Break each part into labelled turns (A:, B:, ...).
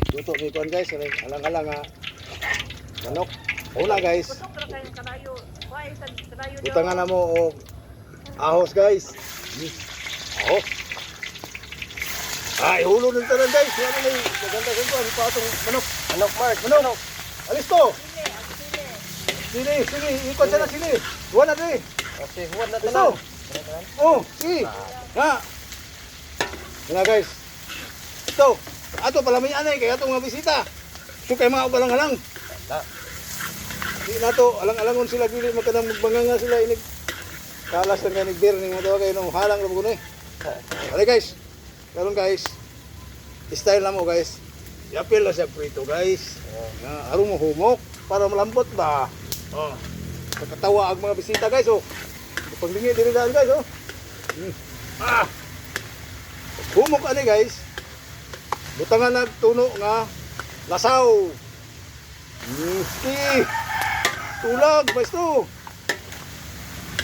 A: Luto ni kon guys, alang-alang nga manok. Una guys, butangan na mo og ahos guys. Ahos. Ay, hulo ng tanan guys. Yan na yung maganda sa ito. Pa itong manok. Manok, Mark. Manok. Alis to. Sili, sili. Ikot siya na sili. Huwan na rin.
B: Okay, huwag na
A: Ito.
B: tanan.
A: Oh, si. Ha. Yan na guys. Ito. Ato pala may anay. Kaya itong mga bisita. Ito kayo mga ugalang-halang. Hindi na to. Alang-alangon sila. Dili magkanang magbanganga sila. Inig. Kalas na kayo nag-beer. Nga kayo nung halang na bukunay. Okay guys. Karon guys, style na mo guys. Yapil na siya prito guys. Harong mo humok para malambot ba. Oh. Pagkatawa ang mga bisita guys oh. Paglingi diri daan guys oh. Ah. Humok ani guys. Butangan nagtuno nga lasaw. Ski. Tulag basto.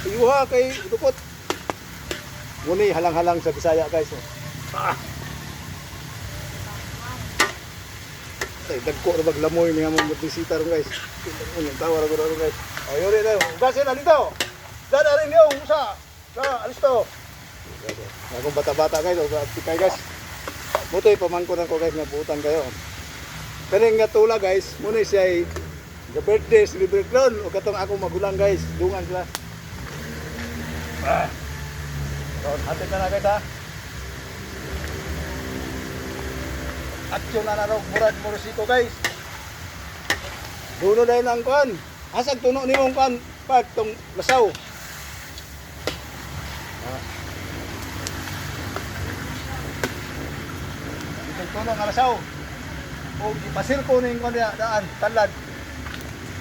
A: Ayuha kay dukot. Muni halang-halang sa Bisaya guys oh. Ah. Ay, dagko na maglamoy niya mong bisita ron guys. Yung tawar ko ron guys. O, yun rin. Gasin na dito. Dada rin yung usa. Alis to. Akong bata-bata guys. O, tikay guys. Mutoy, pamangkunan ko guys. Nabutan kayo. Kaning nga tula guys. Muna siya ay birthday celebrate ron. O katong akong magulang guys. Dungan sila. Ah. So, hati ka na guys ha. Aksyon na narog murad murusiko guys. Duno dahil ang kuhan. Asag tuno ni mong kuhan. Part tong lasaw. Itong tuno nga lasaw. O ipasirko na yung kuhan niya daan. Tanlad.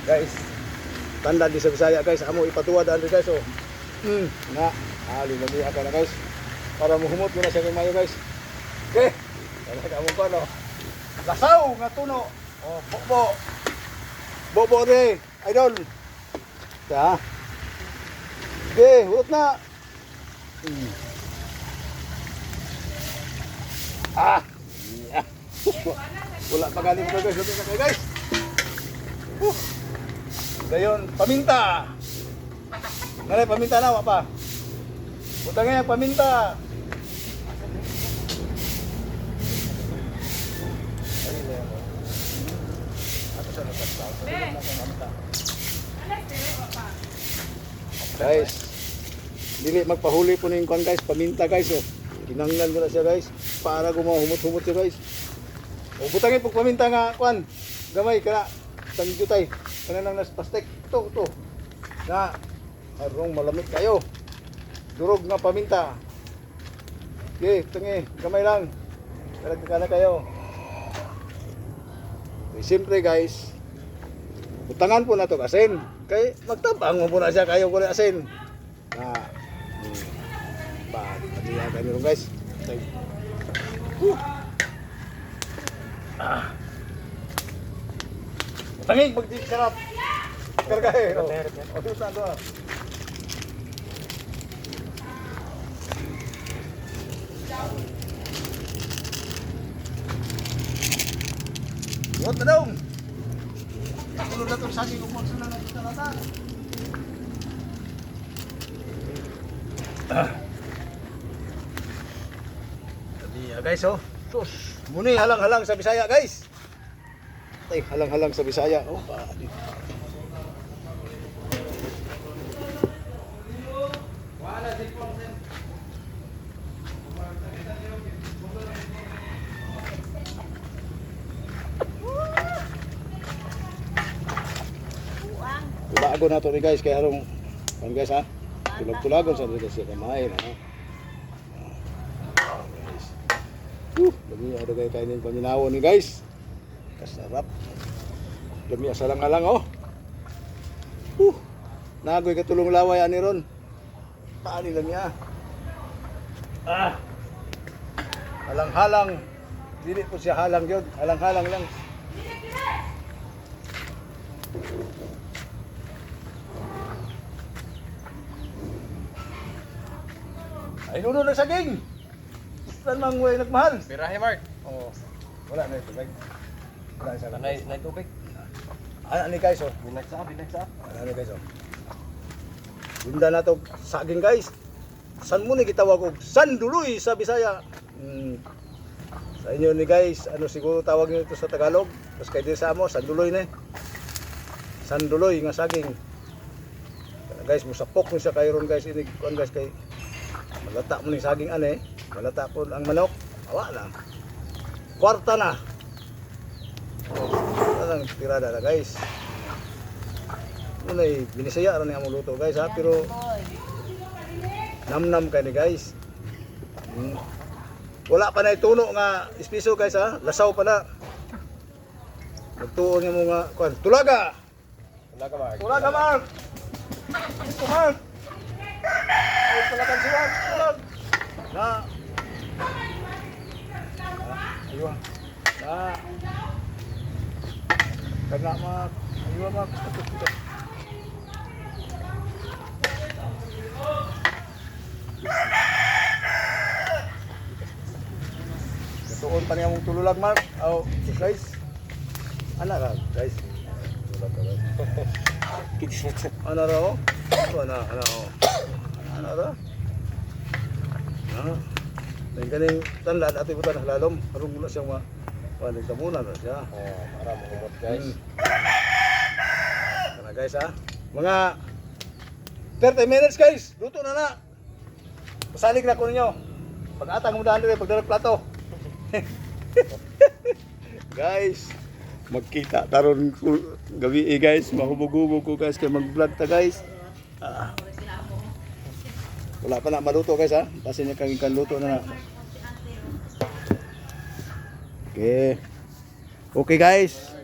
A: Guys. Tanlad di sa Bisaya guys. Amo ipatuwa daan guys. O. Nga. Linamiya ka na guys. Para muhumot mo na siya kay Mayo guys. Okay. Talaga mo ko no. Lasaw nga tuno. Oh, bobo. Bobo re, idol. Ta. Okay, hurot na. Ah. Yeah. Wala pa galing ko guys, luto na kayo guys. Dayon, paminta. Ngalay paminta na wa pa. Butangnya paminta. Guys, dili magpahuli po ning kon guys, paminta guys oh. Kinanglan ko na siya guys para gumahumot-humot siya guys. O butangin pag paminta nga kwan. Gamay kana tangjutay. Kana nang nas pastek to. Na arong malamig kayo. Durog nga paminta. Okay, tangi, gamay lang. Kana kayo. Siyempre guys, butangan po na to asin. Kay magtabang mo na siya kayo ko asin. Paniya kami ron guys. Butangin magdi sarap. Kargay. O dito sa doon. What na daw? Tulog na ito sa akin kung saan na ito talata. Guys oh. Sus. Muni halang-halang sa Bisaya guys. Ay, halang-halang sa Bisaya. Oh, paano. Bago na to ni guys kaya harong kan guys ha. Tulag-tulagon sa dito siya kamay na. Dami ada kay kainin paminaw ni guys. Kasarap. Dami asalang-alang oh. Nagoy katulong laway ani ron. Paani lang niya. Halang-halang. Dili po siya halang gyud, halang-halang lang. Ay nuno na saging. Saan mang way nagmahal?
B: Birahe Mark.
A: Oh. Wala na ito, guys. Wala isa lang.
B: Nay tubig.
A: Ano ni guys, oh.
B: Binagsa.
A: Ano ni guys, oh. Bunda na to saging guys. San mo ni gitawag og sanduloy sa Bisaya? Sa inyo ni guys, ano siguro tawag niyo ito sa Tagalog? Tapos kay din sa amo, sanduloy ni. Sanduloy nga saging. Guys, musapok ni siya kayron guys, ini kuan guys kay malata mo ning saging ane, malata po ang manok. Awa na. Kwarta na. Ang tirada na guys. Ano binisaya ra ni amo luto guys ha, pero namnam kay ni guys. Wala pa na ituno nga espiso guys ha, lasaw pa na. Nagtuon mo nga kuan, tulaga. Tulaga Mark. Ito Mark. Ay tulagan siya, tulag. Na. Ayun. Na. Kana Mark. Ayun Mark. Tuon pa niya mong tululag Mark. Oh, guys. Ana ka, guys. Tulog ka guys. Ana ra oh. Ana oh. Ana ra. Ah. Then kaning tanlad ato ibutan halalom, aron muna siyang panig muna na siya.
B: Oh, para mo humot guys.
A: Kana guys ha. Mga 30 minutes guys. Luto na na. Pasalig na ko ninyo. Pag-atang mo daan dire pagdarag plato. Guys, magkita taron gabi guys, mahubog-hubog ko guys kay mag-vlog ta guys. Wala pa na maluto guys ha. Kasi niya kang ikan luto na. Okay. Okay guys.